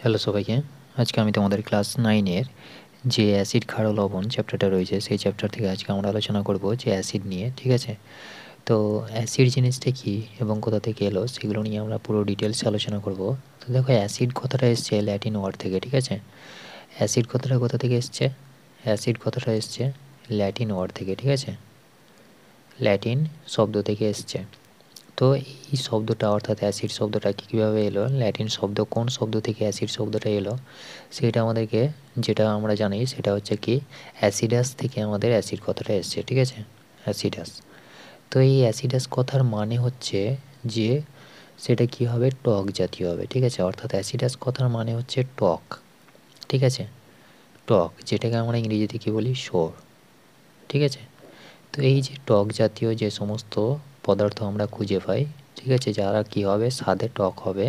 Hello সবাইকে। আজকে আমি তোমাদের ক্লাস 9 এর যে অ্যাসিড ক্ষার ও লবণ চ্যাপ্টারটা রয়েছে সেই চ্যাপ্টার থেকে আজকে আমরা আলোচনা করব যে অ্যাসিড নিয়ে, ঠিক আছে? তো অ্যাসিড জিনিসটা কী এবং কোথা থেকে এলো সেগুলো নিয়ে আমরা পুরো ডিটেলসে আলোচনা করব। তো দেখো, অ্যাসিড কথাটা এসছে ল্যাটিন ওয়ার্ড থেকে, ঠিক আছে? অ্যাসিড কথাটা কোথা থেকে এসছে? অ্যাসিড কথাটা এসছে ল্যাটিন ওয়ার্ড থেকে, ঠিক আছে? ল্যাটিন শব্দ থেকে এসছে। তো এই শব্দটা অর্থাৎ অ্যাসিড শব্দটা কীভাবে এলো, ল্যাটিন শব্দ কোন শব্দ থেকে অ্যাসিড শব্দটা এলো সেটা আমাদেরকে, যেটা আমরা জানি সেটা হচ্ছে কি অ্যাসিডাস থেকে আমাদের অ্যাসিড কথাটা এসছে, ঠিক আছে? অ্যাসিডাস। তো এই অ্যাসিডাস কথার মানে হচ্ছে যে সেটা কী হবে, টক জাতীয় হবে, ঠিক আছে? অর্থাৎ অ্যাসিডাস কথার মানে হচ্ছে টক, ঠিক আছে? টক, যেটাকে আমরা ইংরেজিতে কী বলি, সোর, ঠিক আছে? তো এই যে টক জাতীয় যে সমস্ত পদার্থ আমরা খুঁজে পাই, ঠিক আছে, যারা কী হবে, স্বাদে টক হবে,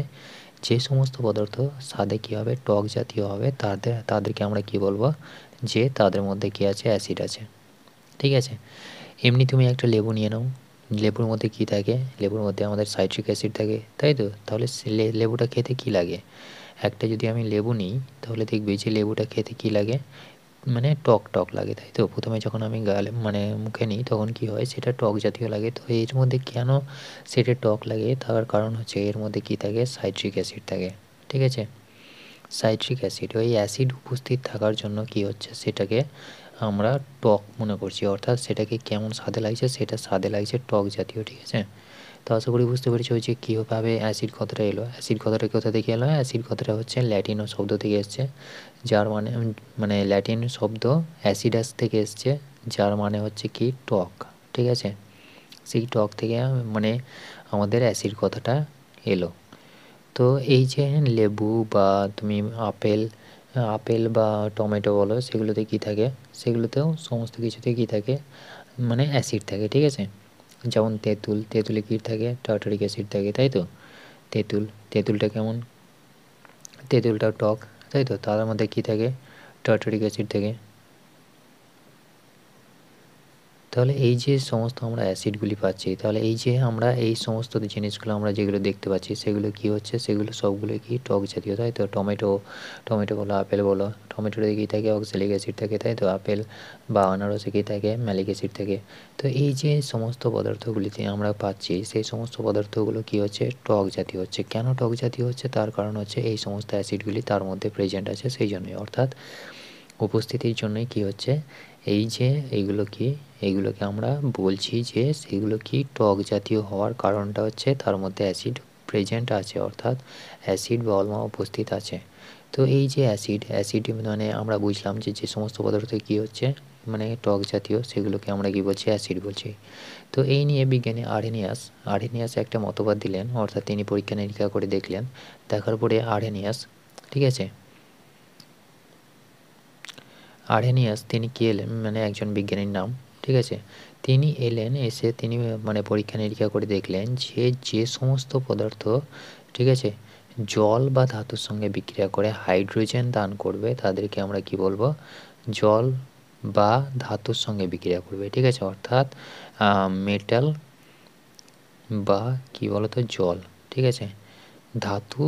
যে সমস্ত পদার্থ স্বাদে কী হবে, টক জাতীয় হবে, তাদেরকে আমরা কি বলবো, যে তাদের মধ্যে কী আছে, অ্যাসিড আছে, ঠিক আছে? এমনি তুমি একটা লেবু নিয়ে নাও, লেবুর মধ্যে কী থাকে, লেবুর মধ্যে আমাদের সাইট্রিক অ্যাসিড থাকে, তাই তো? তাহলে লেবুটা খেতে কী লাগে, একটা যদি আমি লেবু নিই তাহলে দেখবি যে লেবুটা খেতে কী লাগে, মানে টক টক লাগে, তাই তো? প্রথমে যখন আমি গালে মানে মুখে নিই তখন কি হয়, সেটা টক জাতীয় লাগে। তো এর মধ্যে কেন সেটা টক লাগে, তার কারণ হচ্ছে এর মধ্যে কী থাকে, সাইট্রিক অ্যাসিড থাকে, ঠিক আছে? সাইট্রিক অ্যাসিড, ওই অ্যাসিড উপস্থিত থাকার জন্য কি হচ্ছে, সেটাকে আমরা টক মনে করছি, অর্থাৎ সেটাকে কেমন স্বাদে লাগছে, সেটা স্বাদে লাগছে টক জাতীয়, ঠিক আছে? তো আশা করি বুঝতে পেরেছি যে কীভাবে অ্যাসিড কথাটা এলো। অ্যাসিড কথাটা কোথা থেকে এলো? অ্যাসিড কথাটা হচ্ছে ল্যাটিন শব্দ থেকে এসছে, যার মানে ল্যাটিন শব্দ অ্যাসিডাস থেকে এসছে, যার মানে হচ্ছে কি টক, ঠিক আছে? সেই টক থেকে মানে আমাদের অ্যাসিড কথাটা এলো। তো এই যে লেবু বা তুমি আপেল বা টমেটো বলো, সেগুলোতে কী থাকে, সেগুলোতেও সমস্ত কিছুতে কী থাকে, মানে অ্যাসিড থাকে, ঠিক আছে? যেমন তেঁতুলে কী থাকে, টার্টারিক অ্যাসিড থাকে, তাই তো? তেঁতুলটা কেমন, তেঁতুলটা টক, তাই তো? তার মধ্যে কী থাকে, টার্টারিক অ্যাসিড থাকে। তাহলে এই যে সমস্ত আমরা অ্যাসিডগুলি পাচ্ছি, তাহলে এই যে আমরা এই সমস্ত জিনিসগুলো আমরা যেগুলো দেখতে পাচ্ছি সেগুলো কি হচ্ছে, সেগুলো সবগুলো কি টক জাতীয়, তাই তো? টমেটো বলো, আপেল বলো, টমেটোতে কী থাকে, অক্সালিক অ্যাসিড থাকে, তাই তো? আপেল বা আনারসে কী থাকে, ম্যালিক অ্যাসিড থাকে। তো এই যে সমস্ত পদার্থগুলিতে আমরা পাচ্ছি, সেই সমস্ত পদার্থগুলো কী হচ্ছে, টক জাতীয় হচ্ছে। কেন টক জাতীয় হচ্ছে, তার কারণ হচ্ছে এই সমস্ত অ্যাসিডগুলি তার মধ্যে প্রেজেন্ট আছে, সেই জন্যই, অর্থাৎ উপস্থিতির জন্যই কী হচ্ছে, এই যে এইগুলোকে আমরা বলছি যে সেগুলো কি টক জাতীয় হওয়ার কারণটা হচ্ছে তার মধ্যে অ্যাসিড প্রেজেন্ট আছে, অর্থাৎ অ্যাসিড বা অলমা উপস্থিত আছে। তো এই যে অ্যাসিড মানে আমরা বুঝলাম যে যে সমস্ত পদার্থ কী হচ্ছে, মানে টক জাতীয়, সেগুলোকে আমরা কী বলছি, অ্যাসিড বলছি। তো এই নিয়ে বিজ্ঞানী আর্হেনিয়াস একটা মতবাদ দিলেন, অর্থাৎ তিনি পরীক্ষা নিরীক্ষা করে দেখলেন, দেখার পরে আর্হেনিয়াস, ঠিক আছে, আর্হেনিয়াস তিনি কি এলেন, মানে একজন বিজ্ঞানীর নাম, ঠিক আছে? তিনি এসে তিনি মানে পরীক্ষা নিরীক্ষা করে দেখলেন যে যে সমস্ত পদার্থ, ঠিক আছে, জল বা ধাতুর সঙ্গে বিক্রিয়া করে হাইড্রোজেন দান করবে তাদেরকে আমরা কি বলবো, জল বা ধাতুর সঙ্গে বিক্রিয়া করবে, ঠিক আছে? অর্থাৎ মেটাল বা কি বলতো, জল, ঠিক আছে? ধাতু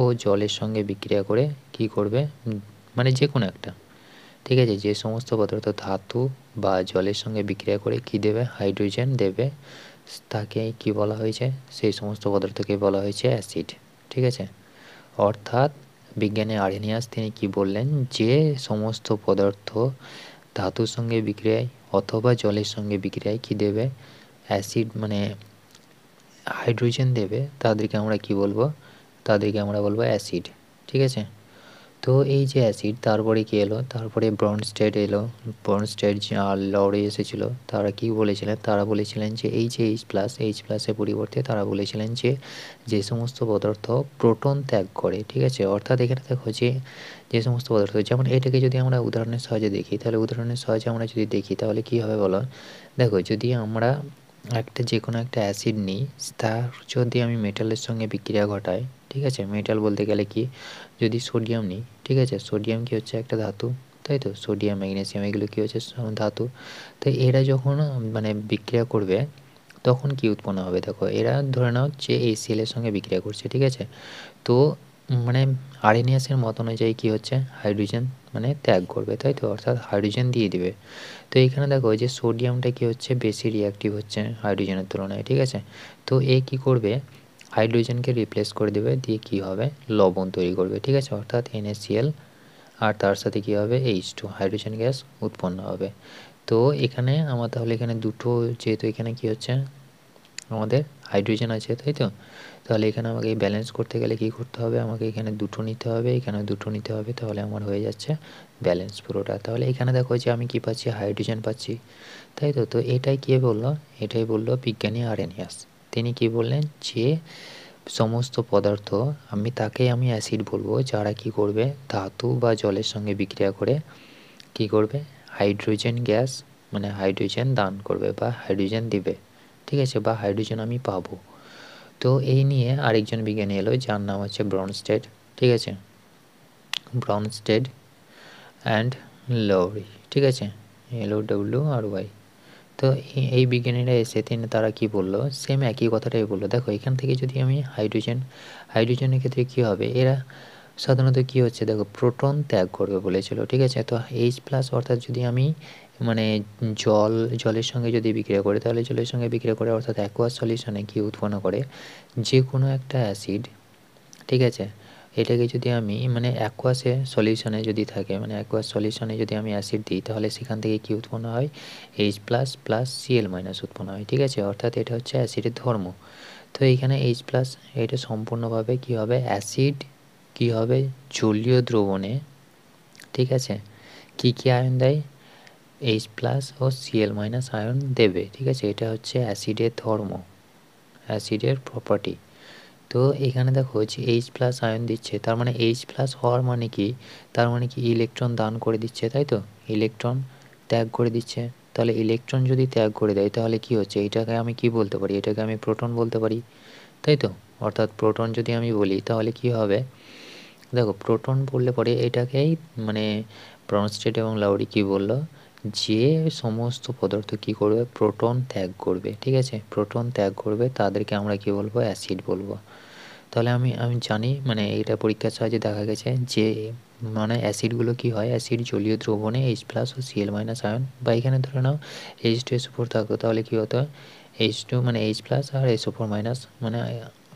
ও জলের সঙ্গে বিক্রিয়া করে কি করবে, মানে যে কোনো একটা, ঠিক আছে, যে সমস্ত পদার্থ ধাতু বা জলের সঙ্গে বিক্রিয়া করে কি দেবে, হাইড্রোজেন দেবে, তাকে কি বলা হয়েছে, সেই সমস্ত পদার্থকে বলা হয়েছে অ্যাসিড, ঠিক আছে? অর্থাৎ বিজ্ঞানী আর্হেনিয়াস তিনি কি বললেন, যে সমস্ত পদার্থ ধাতুর সঙ্গে বিক্রিয়ায় অথবা জলের সঙ্গে বিক্রিয়ায় কি দেবে, অ্যাসিড মানে হাইড্রোজেন দেবে, তাদেরকে আমরা কি বলবো, তাদেরকে আমরা বলবো অ্যাসিড, ঠিক আছে? তো এই যে অ্যাসিড, তারপরে কি এলো, তারপরে ব্রনস্টেড এলো। ব্রনস্টেড আর লরে এসেছিলো, তারা কি বলেছিলেন, তারা বলেছিলেন যে এই যে এইচ প্লাসের পরিবর্তে তারা বলেছিলেন যে যে সমস্ত পদার্থ প্রোটন ত্যাগ করে, ঠিক আছে? অর্থাৎ এখানে দেখো যে সমস্ত পদার্থ, যেমন এটাকে যদি আমরা উদাহরণের সাহায্যে দেখি, তাহলে উদাহরণের সাহায্যে আমরা যদি দেখি তাহলে কী হবে বলো, দেখো, যদি আমরা যে কোনো একটা অ্যাসিড নিই, তার যদি আমি মেটালের সঙ্গে বিক্রিয়া ঘটাই, ঠিক আছে, মেটাল বলতে গেলে কি, যদি সোডিয়াম নিই, ঠিক আছে, সোডিয়াম কি হচ্ছে, একটা ধাতু, তাই তো? সোডিয়াম, ম্যাগনেসিয়াম, এগুলো কী হচ্ছে, ধাতু। তো এরা যখন মানে বিক্রিয়া করবে, তখন কি উৎপন্ন হবে? দেখো এরা ধরে নাও যে HCl এর সঙ্গে বিক্রিয়া করছে, ঠিক আছে? তো মানে আরএনএসের মত অনুযায়ী কী হচ্ছে, হাইড্রোজেন মানে ত্যাগ করবে, তাই তো? অর্থাৎ হাইড্রোজেন দিয়ে দিবে। তো এইখানে দেখো যে সোডিয়ামটা কী হচ্ছে, বেশি রিঅ্যাক্টিভ হচ্ছে হাইড্রোজেনের তুলনায়, ঠিক আছে? তো এ কী করবে, হাইড্রোজেনকে রিপ্লেস করে দেবে, দিয়ে কী হবে, লবণ তৈরি করবে, ঠিক আছে? অর্থাৎ NaCl, আর তার সাথে কী হবে, H2 হাইড্রোজেন গ্যাস উৎপন্ন হবে। তো এখানে আমার তাহলে এখানে দুটো, যেহেতু এখানে কী হচ্ছে আমাদের হাইড্রোজেন আছে, তাই তো? তাহলে এখানে আমাকে ব্যালেন্স করতে গেলে কী করতে হবে, আমাকে এখানে দুটো নিতে হবে, এখানে দুটো নিতে হবে, তাহলে আমার হয়ে যাচ্ছে ব্যালেন্স পুরোটা। তাহলে এখানে দেখো যে আমি কী পাচ্ছি, হাইড্রোজেন পাচ্ছি, তাই তো? তো এটাই কে বললো, এটাই বললো বিজ্ঞানী আরএনিয়াস। তিনি কি বললেন, যে সমস্ত পদার্থ আমি অ্যাসিড বলবো যারা কি করবে, ধাতু বা জলের সঙ্গে বিক্রিয়া করে কি করবে, হাইড্রোজেন গ্যাস মানে হাইড্রোজেন দান করবে বা হাইড্রোজেন দিবে, ঠিক আছে? বা হাইড্রোজেন আমি পাবো। তো এই নিয়ে আরেকজন বিজ্ঞানী এলো যার নাম হচ্ছে ব্রনস্টেড, ঠিক আছে? ব্রনস্টেড অ্যান্ড লৌরি, ঠিক আছে? LOWRY। তো এই বিজ্ঞানীরা এসে তারা কি বললো, সেম একই কথাটাই বললো। দেখো এখান থেকে যদি আমি হাইড্রোজেনের ক্ষেত্রে কী হবে, এরা সাধারণত কী হচ্ছে, দেখো প্রোটন ত্যাগ করবে বলেছিল, ঠিক আছে? তো H+ অর্থাৎ যদি আমি মানে জলের সঙ্গে যদি বিক্রিয়া করে, তাহলে জলের সঙ্গে বিক্রিয়া করে অর্থাৎ অ্যাকোয়াস সলিউশনে কী উৎপন্ন করে, যে কোনো একটা অ্যাসিড, ঠিক আছে? এটাকে যদি আমি মানে অ্যাকোয়াসে সলিউশনে যদি থাকে, মানে অ্যাকোয়াস সলিউশনে যদি আমি অ্যাসিড দিই, তাহলে সেখান থেকে কী উৎপন্ন হয়, H+ + Cl- উৎপন্ন হয়, ঠিক আছে? অর্থাৎ এটা হচ্ছে অ্যাসিডের ধর্ম। তো এইখানে H+, এটা সম্পূর্ণভাবে কী হবে, অ্যাসিড কী হবে, জলীয় দ্রবণে, ঠিক আছে, কী কী আয়ন দেয়, H+ ও Cl- আয়ন দেবে, ঠিক আছে? এটা হচ্ছে অ্যাসিডের ধর্ম, অ্যাসিডের প্রপার্টি। তো এখানে দেখো যে H+ আয়ন দিচ্ছে, তার মানে H+ হওয়ার মানে কি, তার মানে কি ইলেকট্রন দান করে দিচ্ছে, তাই তো? ইলেকট্রন ত্যাগ করে দিচ্ছে। তাহলে ইলেকট্রন যদি ত্যাগ করে দেয়, তাহলে কি হচ্ছে, এটাকে আমি কি বলতে পারি, এটাকে আমি প্রোটন বলতে পারি, তাই তো? অর্থাৎ প্রোটন যদি আমি বলি, তাহলে কি হবে, দেখো প্রোটন বললে পরে এটাকেই মানে ব্রনস্টেড এবং লাউরি কি বললো, যে সমস্ত পদার্থ কী করবে, প্রোটন ত্যাগ করবে, ঠিক আছে? প্রোটন ত্যাগ করবে তাদেরকে আমরা কি বলবো, অ্যাসিড বলবো। তাহলে আমি জানি মানে এটা পরীক্ষার সাহায্যে দেখা গেছে যে মানে অ্যাসিডগুলো কি হয়, অ্যাসিড জলীয় দ্রবণে H+ ও Cl- আয়ন, বা এখানে ধরে নাও H2SO4 থাকতো, তাহলে কী হতো, H2 মানে H+ আর SO4- মানে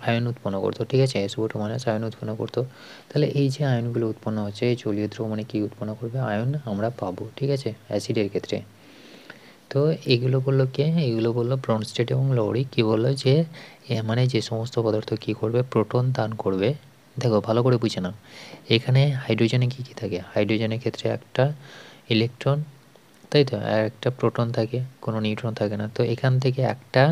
আয়ন উৎপন্ন করতো, ঠিক আছে? SO2- আয়ন উৎপন্ন করতো। তাহলে এই যে আয়নগুলো উৎপন্ন হচ্ছে, এই জলীয় দ্রবণে কী উৎপন্ন করবে, আয়ন আমরা পাবো, ঠিক আছে, অ্যাসিডের ক্ষেত্রে। তো এগুলো বললো কে, এগুলো বললো ব্রনস্টেড এবং লৌরি। কী বললো, যে মানে যে সমস্ত পদার্থ কী করবে, প্রোটন দান করবে। দেখো ভালো করে বুঝে নাও, এখানে হাইড্রোজেনে কী কী থাকে, হাইড্রোজেনের ক্ষেত্রে একটা ইলেকট্রন, তাই তো? আর একটা প্রোটন থাকে, কোনো নিউট্রন থাকে না। তো এখান থেকে একটা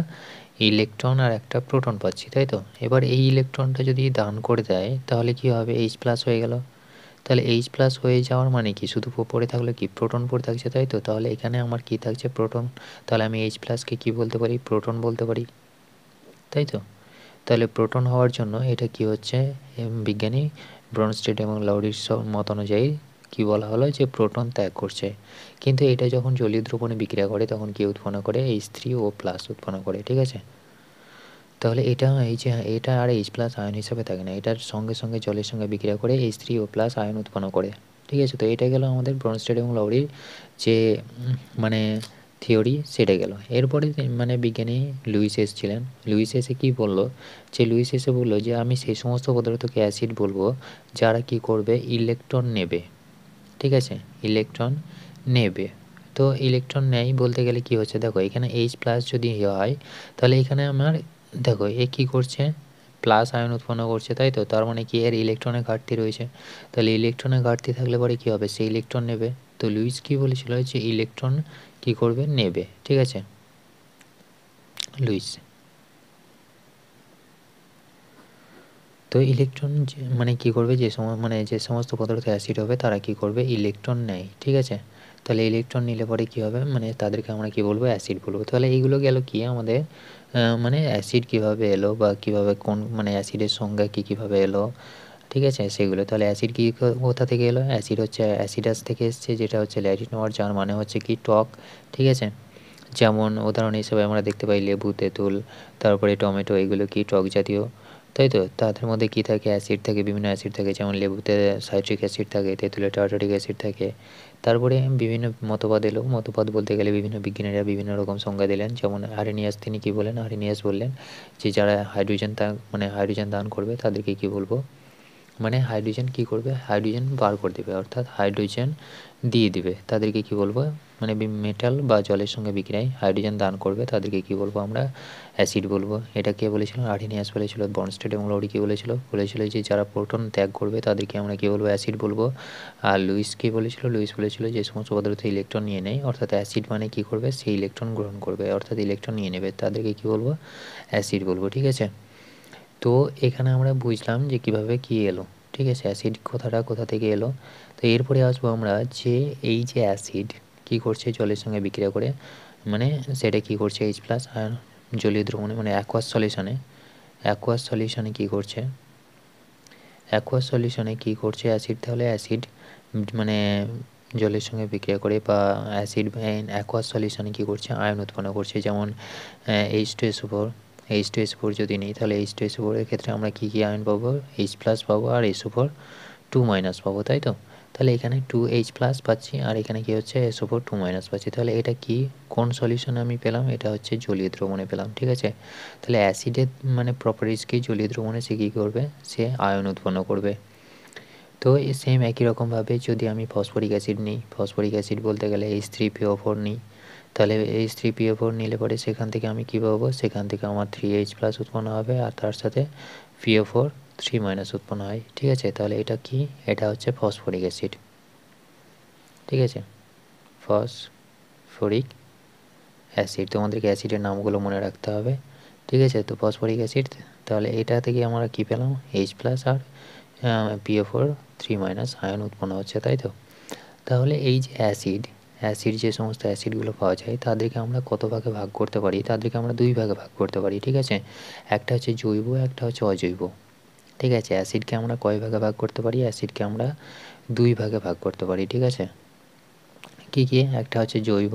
ইলেকট্রন আর একটা প্রোটন পাচ্ছি, তাই তো? এবার এই ইলেকট্রনটা যদি দান করে দেয়, তাহলে কি হবে, H+ হয়ে গেল। তাহলে H+ হয়ে যাওয়ার মানে কি, শুধু পড়ে থাকলে কি, প্রোটন পড়ে থাকছে, তাই তো? তাহলে এখানে আমার কি থাকছে, প্রোটন। তাহলে আমি H+কে কি বলতে পারি, প্রোটন বলতে পারি, তাই তো? তাহলে প্রোটন হওয়ার জন্য এটা কি হচ্ছে, বিজ্ঞানী ব্রনস্টেড এবং লাউরির মত অনুযায়ী কি বলা হলো, যে প্রোটন ত্যাগ করছে। কিন্তু এটা যখন জলীয় দ্রবণে বিক্রিয়া করে, তখন কি উৎপন্ন করে, H3O+ উৎপন্ন করে, ঠিক আছে? তাহলে এটা এই যে এটা আর H+ আয়ন হিসাবে থাকে না, এটার সঙ্গে সঙ্গে জলের সঙ্গে বিক্রিয়া করে H3O+ আয়ন উৎপন্ন করে, ঠিক আছে? তো এটা গেল আমাদের ব্রনস্টেড এবং লাউরির যে মানে থিওরি, সেটা গেল। এরপরে মানে বিজ্ঞানী লুইস এসেছিলেন। লুইস এসে কী বললো, যে লুইস এসে বললো যে আমি সেই সমস্ত পদার্থকে অ্যাসিড বলবো যারা কি করবে, ইলেকট্রন নেবে, ঠিক আছে? ইলেকট্রন নেবে। তো ইলেকট্রন নেয় বলতে গেলে কি হচ্ছে, দেখো এখানে H+ যদি হয়, তাহলে এখানে আমার দেখো এ কী করছে, প্লাস আয়ন উৎপন্ন করছে, তাই তো? তার মানে কি, এর ইলেকট্রনের ঘাটতি রয়েছে। তাহলে ইলেকট্রনের ঘাটতি থাকলে পরে কী হবে, সে ইলেকট্রন নেবে। তো লুইস কী বলেছিল, যে ইলেকট্রন কী করবে, নেবে, ঠিক আছে? লুইস। তো ইলেকট্রন মানে কী করবে, যে সমস্ত পদার্থ অ্যাসিড হবে তারা কী করবে, ইলেকট্রন নেয়, ঠিক আছে? তাহলে ইলেকট্রন নিলে পরে কী হবে, মানে তাদেরকে আমরা কী বলবো, অ্যাসিড বলবো। তাহলে এইগুলো গেল কি আমাদের মানে অ্যাসিড কীভাবে এলো, বা কীভাবে কোন মানে অ্যাসিডের সংজ্ঞা কী কীভাবে এলো, ঠিক আছে, সেগুলো। তাহলে অ্যাসিড কী কোথা থেকে এলো, অ্যাসিড হচ্ছে অ্যাসিডাস থেকে এসছে, যেটা হচ্ছে ল্যাটিন ওয়ার্ড, যার মানে হচ্ছে কি, টক, ঠিক আছে? যেমন উদাহরণ হিসেবে আমরা দেখতে পাই লেবু, তেঁতুল, তারপরে টমেটো, এগুলো কি টক জাতীয়, তাই তো? তাদের মধ্যে কি থাকে? অ্যাসিড থাকে, বিভিন্ন অ্যাসিড থাকে, যেমন লেবুতে সাইট্রিক অ্যাসিড থাকে, তেঁতুলে টার্টারিক অ্যাসিড থাকে। তারপরে বিভিন্ন মতবাদ এলো। মতবাদ বলতে গেলে বিভিন্ন বিজ্ঞানীরা বিভিন্ন রকম সংজ্ঞা দিলেন। যেমন আরেনিয়াস, তিনি কি বলেন? আরেনিয়াস বললেন যে যারা হাইড্রোজেন দান করবে তাদেরকে কি বলবো, মানে হাইড্রোজেন কি করবে, হাইড্রোজেন বার করে দেবে, অর্থাৎ হাইড্রোজেন দিয়ে দিবে, তাদেরকে কি বলবো, মানে মেটাল বা জলের সঙ্গে বিক্রিয়ায় হাইড্রোজেন দান করবে, তাদেরকে কি বলবো আমরা? অ্যাসিড বলবো। এটা কে বলেছিল? আর্হেনিয়াস বলেছিল। বর্নস্টেড এবং লরি কি বলেছিল? বলেছিল যে যারা প্রোটন ত্যাগ করবে তাদেরকে আমরা কি বলবো? অ্যাসিড বলবো। আর লুইস কি বলেছিল? লুইস বলেছিল যে সমস্ত পদার্থ ইলেকট্রন নিয়ে নেয়, অর্থাৎ অ্যাসিড মানে কি করবে, সে ইলেকট্রন গ্রহণ করবে, অর্থাৎ ইলেকট্রন নিয়ে নেবে, তাদেরকে কি বলবো? অ্যাসিড বলবো। ঠিক আছে, তো এখানে আমরা বুঝলাম যে কিভাবে কি এলো। ঠিক আছে, অ্যাসিড কথাটা কোথা থেকে এলো। তো এরপরে আসবো আমরা যে এই যে অ্যাসিড কি করছে জলের সঙ্গে বিক্রিয়া করে, মানে সেটা কি করছে H+ আর জলীয় দ্রবণে, মানে অ্যাকুয়াস সলিউশনে কি করছে, অ্যাকুয়াস সলিউশনে কি করছে অ্যাসিড, তাহলে অ্যাসিড মানে জলের সঙ্গে বিক্রিয়া করে বা অ্যাসিড অ্যাকুয়াস সলিউশনে কি করছে, আয়ন উৎপন্ন করছে। যেমন H2SO4, H2SO4 যদি নিই তাহলে H2SO4 এর ক্ষেত্রে আমরা কী কী আয়ন পাবো? H+ পাবো আর SO4 2- পাবো, তাই তো? তাহলে এখানে 2H+ পাচ্ছি আর এখানে কি হচ্ছে SO4 2- পাচ্ছি। তাহলে এটা কি, কোন সলিউশনে আমি পেলাম? এটা হচ্ছে জলীয় দ্রবণে পেলাম। ঠিক আছে, তাহলে অ্যাসিডের মানে প্রপার্টিজ কি, জলীয় দ্রবণে সে কী করবে, সে আয়ন উৎপন্ন করবে। তো সেম একই রকমভাবে যদি আমি ফসফরিক অ্যাসিড নিই, ফসফরিক অ্যাসিড বলতে গেলে H3PO4 নিই, তাহলে H3PO4 নিলে পরে সেখান থেকে আমি কী পাবো, সেখান থেকে আমার 3H+ উৎপন্ন হবে আর তার সাথে PO4 3- উৎপন্ন হয়। ঠিক আছে, তাহলে এটা কি, এটা হচ্ছে ফসফরিক অ্যাসিড। ঠিক আছে, ফসফরিক অ্যাসিড, তোমাদেরকে অ্যাসিডের নামগুলো মনে রাখতে হবে। ঠিক আছে, তো ফসফরিক অ্যাসিড, তাহলে এটা থেকে আমরা কী পেলাম? H+ আর PO4 3- আয়ন উৎপন্ন হচ্ছে, তাই তো? তাহলে এই যে অ্যাসিড যে সমস্ত অ্যাসিডগুলো পাওয়া যায় তাদেরকে আমরা কত ভাগে ভাগ করতে পারি? তাদেরকে আমরা 2 ভাগে ভাগ করতে পারি। ঠিক আছে, একটা হচ্ছে জৈব, একটা হচ্ছে অজৈব। ঠিক আছে, অ্যাসিডকে আমরা কয় ভাগে ভাগ করতে পারি? অ্যাসিডকে আমরা 2 ভাগে ভাগ করতে পারি। ঠিক আছে, কী কী? একটা হচ্ছে জৈব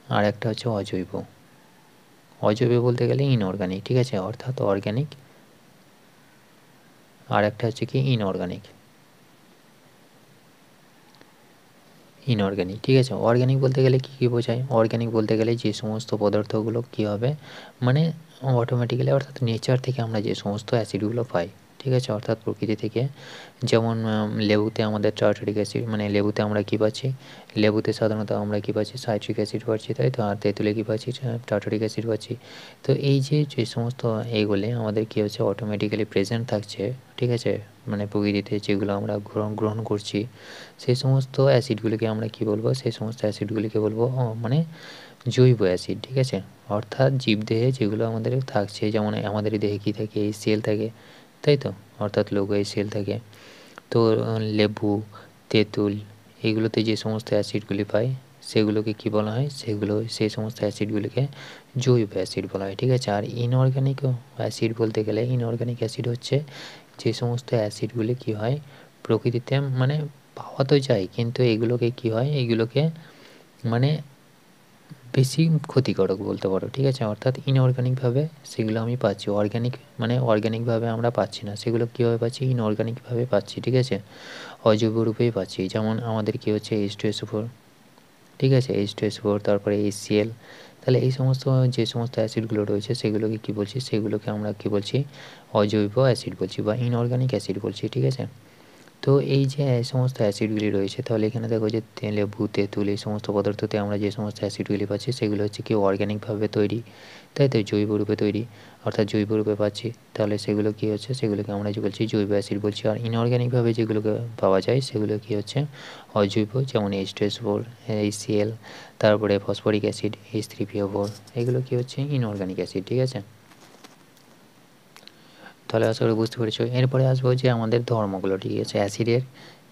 আর একটা হচ্ছে অজৈব। অজৈব বলতে গেলে ইনঅর্গানিক। ঠিক আছে, অর্থাৎ অর্গানিক, আর একটা হচ্ছে কি ইনঅর্গানিক। ঠিক আছে, অর্গানিক বলতে গেলে কী কী বোঝায়? অর্গানিক বলতে গেলে যে সমস্ত পদার্থগুলো কী হবে, মানে অটোমেটিক্যালি, অর্থাৎ নেচার থেকে আমরা যে সমস্ত অ্যাসিডগুলো পাই। ঠিক আছে, অর্থাৎ প্রকৃতি থেকে। যেমন লেবুতে আমাদের টার্টারিক অ্যাসিড, মানে লেবুতে আমরা কী পাচ্ছি? লেবুতে সাধারণত আমরা কী পাচ্ছি? সাইট্রিক অ্যাসিড পাচ্ছি, তাই তো? আর তেঁতুলে কী পাচ্ছি? টার্টারিক অ্যাসিড পাচ্ছি। তো এই যে সমস্ত এইগুলি আমাদের কী হচ্ছে, অটোমেটিক্যালি প্রেজেন্ট থাকছে। ঠিক আছে, মানে প্রকৃতিতে যেগুলো আমরা গ্রহণ করছি, সেই সমস্ত অ্যাসিডগুলিকে আমরা কী বলবো? সেই সমস্ত অ্যাসিডগুলিকে বলবো মানে জৈব অ্যাসিড। ঠিক আছে, অর্থাৎ জীবদেহে যেগুলো আমাদের থাকছে, যেমন আমাদের দেহে কী থাকে? এই সেল থাকে, তাই তো? অর্থাৎ লৌহ সেল থাকে। তো লেবু, তেঁতুল, এগুলোতে যে সমস্ত অ্যাসিডগুলি পাই সেগুলোকে কী বলা হয়? সেই সমস্ত অ্যাসিডগুলিকে জৈব অ্যাসিড বলা হয়। ঠিক আছে, আর ইনঅর্গানিক অ্যাসিড বলতে গেলে, ইনঅর্গানিক অ্যাসিড হচ্ছে যে সমস্ত অ্যাসিডগুলি কী হয় প্রকৃতিতে, মানে পাওয়া তো যায়, কিন্তু এগুলোকে কী হয়, এগুলোকে মানে বেশি ক্ষতিকারক বলতে পারো। ঠিক আছে, অর্থাৎ ইনঅর্গানিকভাবে সেগুলো আমি পাচ্ছি, অর্গানিকভাবে আমরা পাচ্ছি না, সেগুলো কীভাবে পাচ্ছি? ইনঅর্গানিকভাবে পাচ্ছি। ঠিক আছে, অজৈব রূপেই পাচ্ছি। যেমন আমাদের কী হচ্ছে H2SO4, ঠিক আছে, H2SO4, তারপরে HCl। তাহলে এই সমস্ত যে সমস্ত অ্যাসিডগুলো রয়েছে সেগুলোকে কী বলছি? সেগুলোকে আমরা কী বলছি? অজৈব অ্যাসিড বলছি বা ইনঅর্গানিক অ্যাসিড বলছি। ঠিক আছে, তো এই যে সমস্ত অ্যাসিডগুলি রয়েছে, তাহলে এখানে দেখো যে লেবু, তেঁতুল, এই সমস্ত পদার্থতে আমরা যে সমস্ত অ্যাসিডগুলি পাচ্ছি সেগুলো হচ্ছে কি অর্গ্যানিকভাবে তৈরি, তাই তো? জৈব রূপে তৈরি, অর্থাৎ জৈব রূপে পাচ্ছি। তাহলে সেগুলো কী হচ্ছে? সেগুলোকে আমরা যে বলছি জৈব অ্যাসিড বলছি। আর ইনঅর্গ্যানিকভাবে যেগুলোকে পাওয়া যায় সেগুলো কী হচ্ছে? অজৈব, যেমন H2SO4, HCl, তারপরে ফসফরিক অ্যাসিড H3PO4, এগুলো কী হচ্ছে? Inorganic acid. ঠিক আছে, তাহলে আশা করি বুঝতে পেরেছো। এরপরে আসবো যে আমাদের ধর্মগুলো। ঠিক আছে, অ্যাসিডের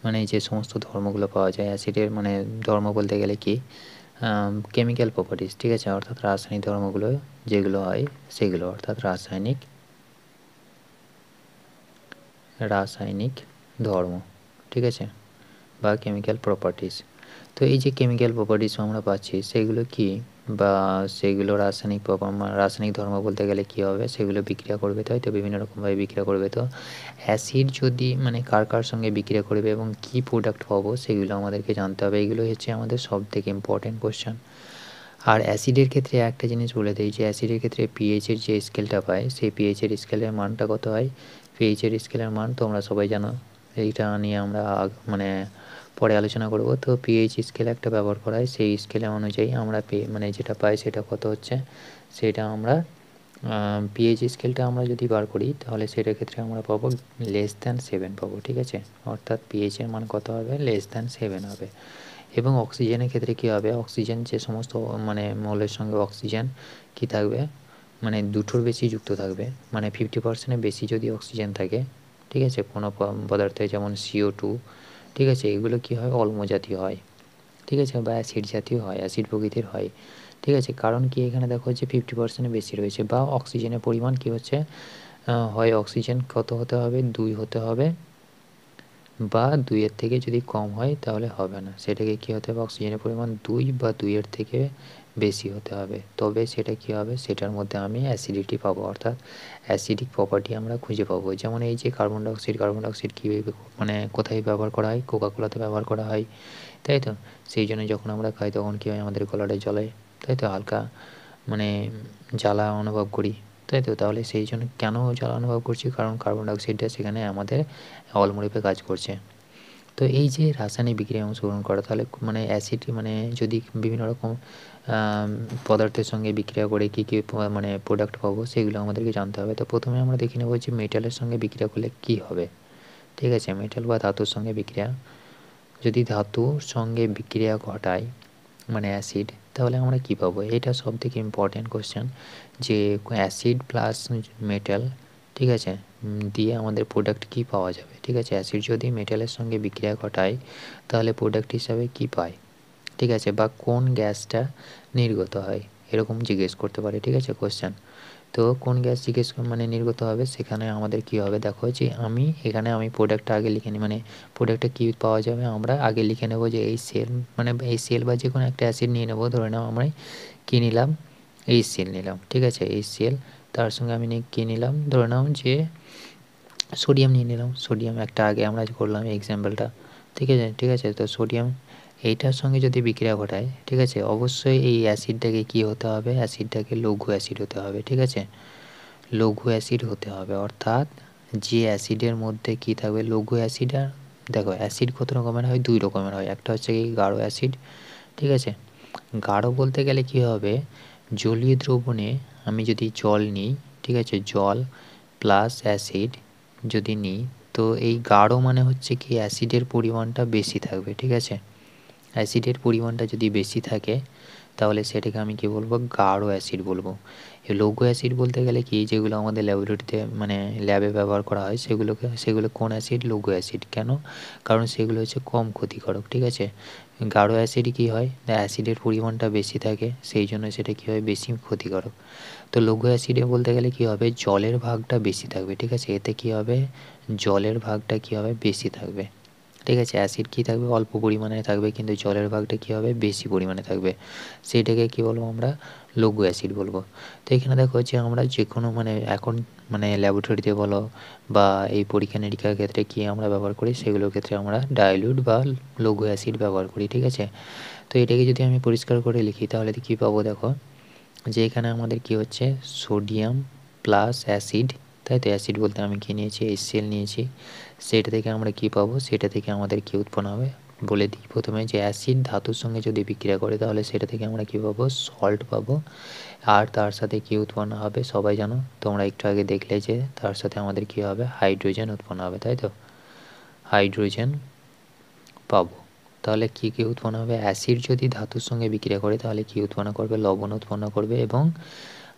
মানে যে সমস্ত ধর্মগুলো পাওয়া যায়, অ্যাসিডের মানে ধর্ম বলতে গেলে কি, কেমিক্যাল প্রপার্টিস। ঠিক আছে, অর্থাৎ রাসায়নিক ধর্মগুলো যেগুলো হয় সেগুলো, অর্থাৎ রাসায়নিক ধর্ম। ঠিক আছে, বা কেমিক্যাল প্রপার্টিস। তো এই যে কেমিক্যাল প্রপার্টিস আমরা পাচ্ছি সেগুলো কি, বা সেগুলো রাসায়নিক ধর্ম বলতে গেলে কী হবে, সেগুলো বিক্রিয়া করবে, তাই তো বিভিন্ন রকমভাবে বিক্রিয়া করবে। তো অ্যাসিড যদি মানে কার কার সঙ্গে বিক্রিয়া করবে এবং কী প্রোডাক্ট পাবো সেগুলো আমাদেরকে জানতে হবে। এগুলো হচ্ছে আমাদের সবথেকে ইম্পর্ট্যান্ট কোশ্চেন। আর অ্যাসিডের ক্ষেত্রে একটা জিনিস বলে দিই যে অ্যাসিডের ক্ষেত্রে পিএইচের যে স্কেলটা পায় সেই পিএইচের স্কেলের মানটা কত হয়। পিএইচের স্কেলের মান তোমরা সবাই জানো, এইটা নিয়ে আমরা মানে পরে আলোচনা করব। তো পিএইচ স্কেল একটা ব্যবহার করা হয়, সেই স্কেলে অনুযায়ী আমরা মানে যেটা পাই সেটা কত হচ্ছে সেটা আমরা পিএইচ স্কেলটা আমরা যদি বার করি তাহলে সেটার ক্ষেত্রে আমরা পাবো <7 পাবো, ঠিক আছে। অর্থাৎ পিএইচের মান কত হবে, <7 হবে। এবং অক্সিজেনের ক্ষেত্রে কী হবে, অক্সিজেন যে সমস্ত মানে মৌলের সঙ্গে অক্সিজেন কী থাকবে, মানে দুটোর বেশি যুক্ত থাকবে, মানে 50%-এর বেশি যদি অক্সিজেন থাকে, ঠিক আছে, কোনো পদার্থে, যেমন CO2, ঠিক আছে, এগুলো কী হয়, অম্ল জাতীয় হয়, ঠিক আছে, বা অ্যাসিড জাতীয় হয়, অ্যাসিড প্রকৃতির হয়, ঠিক আছে। কারণ কি এখানে দেখো যে 50%-এর বেশি রয়েছে, বা অক্সিজেনের পরিমাণ কী হচ্ছে, হয় অক্সিজেন কত হতে হবে, 2 হতে হবে, বা 2-এর থেকে যদি কম হয় তাহলে হবে না, সেটাকে কী হতে হবে, অক্সিজেনের পরিমাণ 2 বা 2-এর থেকে বেশি হতে হবে, তবে সেটা কী হবে, সেটার মধ্যে আমি অ্যাসিডিটি পাবো, অর্থাৎ অ্যাসিডিক প্রপার্টি আমরা খুঁজে পাবো। যেমন এই যে কার্বন ডাইঅক্সাইড কী মানে কোথায় ব্যবহার করা হয়, কোকাকোলাতে ব্যবহার করা হয়, তাই তো। সেই জন্য যখন আমরা খাই তখন কী হয়, আমাদের গলাটা জ্বলে, তাই তো, হালকা মানে জ্বালা অনুভব করি, তাই তো। তাহলে সেই জন্য কেন জ্বালা অনুভব করছি, কারণ কার্বন ডাইঅক্সাইডটা সেখানে আমাদের অম্লরূপে কাজ করছে। তো এই যে রাসায়নিক বিক্রিয়ায় অংশগ্রহণ করা, তাহলে মানে অ্যাসিড মানে যদি বিভিন্ন রকম পদার্থের সঙ্গে বিক্রিয়া করে কী কী মানে প্রোডাক্ট পাবো সেগুলো আমাদেরকে জানতে হবে। তো প্রথমে আমরা দেখে নেব যে মেটালের সঙ্গে বিক্রিয়া করলে কী হবে, ঠিক আছে। মেটাল বা ধাতুর সঙ্গে বিক্রিয়া, যদি ধাতুর সঙ্গে বিক্রিয়া ঘটায় মানে অ্যাসিড, তাহলে আমরা কী পাবো, এটা সবথেকে ইম্পর্ট্যান্ট কোশ্চেন, যে অ্যাসিড প্লাস মেটাল, ঠিক আছে, দিয়ে আমাদের প্রোডাক্ট কী পাওয়া যাবে, ঠিক আছে। অ্যাসিড যদি মেটালের সঙ্গে বিক্রিয়া ঘটায় তাহলে প্রোডাক্ট হিসাবে কী পায়, ঠিক আছে, বা কোন গ্যাসটা নির্গত হয়, এরকম জিজ্ঞেস করতে পারে, ঠিক আছে, কোশ্চেন। তো কোন গ্যাস জিজ্ঞেস মানে নির্গত হবে, সেখানে আমাদের কী হবে, দেখো যে এখানে আমি প্রোডাক্টটা আগে লিখে নিই, মানে প্রোডাক্টটা কী পাওয়া যাবে, আমরা আগে লিখে নেব যে এই সেল, মানে এই সেল বা যে কোনো একটা অ্যাসিড নিয়ে নেবো, ধরে নাও আমরা কী নিলাম, এই সেল নিলাম, ঠিক আছে, এই সেল, তার সঙ্গে আমি কী নিলাম, ধরে নাও যে সোডিয়াম নিয়ে নিলাম, সোডিয়াম একটা আগে আমরা করলাম এক্সাম্পলটা, ঠিক আছে। তো সোডিয়াম এইটার সঙ্গে যদি বিক্রিয়া ঘটায়, ঠিক আছে, অবশ্যই এই অ্যাসিডটাকে কী হতে হবে, অ্যাসিডটাকে লঘু অ্যাসিড হতে হবে, ঠিক আছে, লঘু অ্যাসিড হতে হবে। অর্থাৎ যে অ্যাসিডের মধ্যে কী থাকবে, লঘু অ্যাসিড। আর দেখো অ্যাসিড কত রকমের হয়, 2 রকমের হয়, একটা হচ্ছে কি গাঢ় অ্যাসিড, ঠিক আছে। গাঢ় বলতে গেলে কী হবে, জলীয় দ্রবণে আমি যদি জল নিই, ঠিক আছে, জল প্লাস অ্যাসিড যদি নিই, তো এই গাঢ় মানে হচ্ছে কি অ্যাসিডের পরিমাণটা বেশি থাকবে, ঠিক আছে। অ্যাসিডের পরিমাণটা যদি বেশি থাকে তাহলে সেটাকে আমি কী বলবো, গাঢ় অ্যাসিড বলবো। লঘু অ্যাসিড বলতে গেলে কি, যেগুলো আমাদের ল্যাবরেটরিতে মানে ল্যাবে ব্যবহার করা হয় সেগুলো কোন অ্যাসিড, লঘু অ্যাসিড। কেন, কারণ সেগুলো হচ্ছে কম ক্ষতিকারক, ঠিক আছে। গাঢ় অ্যাসিড কী হয়, অ্যাসিডের পরিমাণটা বেশি থাকে, সেই জন্য সেটা কী হয়, বেশি ক্ষতিকারক। তো লঘু অ্যাসিডে বলতে গেলে কী হবে, জলের ভাগটা বেশি থাকবে, ঠিক আছে, এতে কী হবে, জলের ভাগটা কী হবে, বেশি থাকবে, ঠিক আছে। অ্যাসিড কী থাকবে, অল্প পরিমাণে থাকবে, কিন্তু জলের ভাগটা কী হবে, বেশি পরিমাণে থাকবে, সেটাকে কী বলবো আমরা, লঘু অ্যাসিড বলবো। তো এখানে দেখো যে আমরা যে কোনো মানে এখন মানে ল্যাবরেটরিতে বলো বা এই পরীক্ষা নিরীক্ষার ক্ষেত্রে কী আমরা ব্যবহার করি, সেগুলোর ক্ষেত্রে আমরা ডাইলিউট বা লঘু অ্যাসিড ব্যবহার করি, ঠিক আছে। তো এটাকে যদি আমি পরিষ্কার করে লিখি তাহলে কী পাবো, দেখো যে এখানে আমাদের কী হচ্ছে, সোডিয়াম প্লাস অ্যাসিড, তাই তো। অ্যাসিড বলতে আমি কী নিয়েছি, HCl নিয়েছি, সেটা থেকে আমরা কী পাবো, সেটা থেকে আমাদের কী উৎপন্ন হবে বলে দিই প্রথমে, যে অ্যাসিড ধাতুর সঙ্গে যদি বিক্রিয়া করে তাহলে সেটা থেকে আমরা কী পাবো, সল্ট পাবো। আর তার সাথে কী উৎপন্ন হবে সবাই জানো, তোমরা একটু আগে দেখলে যে তার সাথে আমাদের কী হবে, হাইড্রোজেন উৎপন্ন হবে, তাই তো, হাইড্রোজেন পাবো। তাহলে কী কী উৎপন্ন হবে, অ্যাসিড যদি ধাতুর সঙ্গে বিক্রিয়া করে তাহলে কী উৎপন্ন করবে, লবণ উৎপন্ন করবে এবং